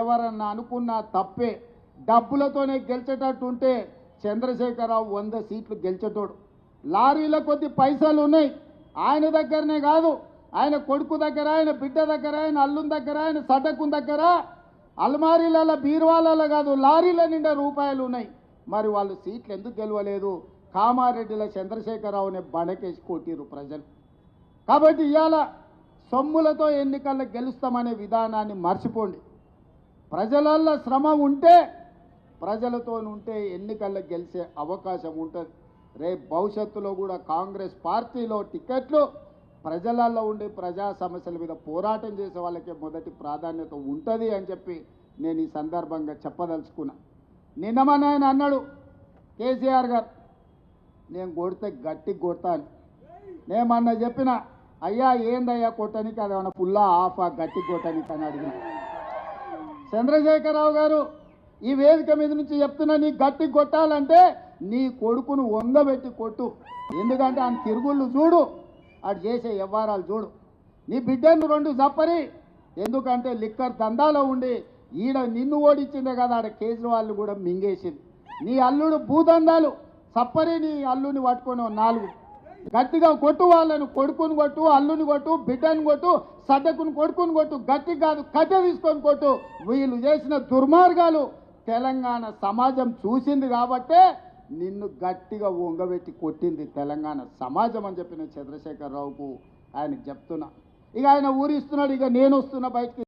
ఎవరన్నా అనుకున్నా తప్పే. డబ్బులతోనే గెలిచేటట్టుంటే చంద్రశేఖరరావు 100 సీట్లు గెలిచేటోడు. లారీల కొద్ది పైసలు ఉన్నాయి ఆయన దగ్గరనే కాదు, ఆయన కొడుకు దగ్గర, ఆయన బిడ్డ దగ్గర, ఆయన అల్లుని దగ్గర, ఆయన సటకుని దగ్గర, అల్మారీల బీరువాలలో కాదు లారీల నిండా రూపాయలు ఉన్నాయి. మరి వాళ్ళు సీట్లు ఎందుకు గెలవలేదు? కామారెడ్డిల చంద్రశేఖరరావునే బడకేసి కొట్టిరు ప్రజలు. కాబట్టి ఇవాళ సొమ్ములతో ఎన్నికల్లో గెలుస్తామనే విధానాన్ని మర్చిపోండి. ప్రజలల్లో శ్రమ ఉంటే, ప్రజలతో ఉంటే ఎన్నికల్లో గెలిచే అవకాశం ఉంటుంది. రేపు భవిష్యత్తులో కూడా కాంగ్రెస్ పార్టీలో టికెట్లు ప్రజలలో ఉండే ప్రజా సమస్యల మీద పోరాటం చేసే వాళ్ళకే మొదటి ప్రాధాన్యత ఉంటుంది అని చెప్పి నేను ఈ సందర్భంగా చెప్పదలుచుకున్నా. నిన్నమని ఆయన అన్నాడు కేసీఆర్ గారు, నేను కొడితే గట్టి కొడతా అని. నేమన్నా చెప్పిన, అయ్యా ఏందయ్యా కొట్టనికి, అదేమన్నా పుల్లా ఆఫా గట్టి కొట్టనికి అని అడిగిన. చంద్రశేఖరరావు గారు ఈ వేదిక మీద నుంచి చెప్తున్నా, నీ గట్టి కొట్టాలంటే నీ కొడుకును వంగబెట్టి కొట్టు. ఎందుకంటే ఆయన తిరుగుళ్ళు చూడు, అటు చేసే వ్యవహారాలు చూడు. నీ బిడ్డను 2 చప్పరి, ఎందుకంటే లిక్కర్ దందాలో ఉండి ఈడ నిన్ను ఓడించిందే కదా, ఆడ కేజ్రీవాల్ కూడా మింగేసింది. నీ అల్లుడు భూదందాలు చప్పరి, నీ అల్లుని పట్టుకొని 4 గట్టిగా కొట్టు. వాళ్ళను కొడుకుని కొట్టు, అల్లుని కొట్టు, బిడ్డను కొట్టు, సడ్డకుని కొడుకుని కొట్టు, గట్టి కాదు కట్టె తీసుకొని కొట్టు. వీళ్ళు చేసిన దుర్మార్గాలు తెలంగాణ సమాజం చూసింది కాబట్టే నిన్ను గట్టిగా వంగబెట్టి కొట్టింది తెలంగాణ సమాజం అని చెప్పిన చంద్రశేఖరరావుకు ఆయనకు చెప్తున్నా. ఇక ఆయన ఊరిస్తున్నాడు, ఇక నేను వస్తున్నా బయటికి.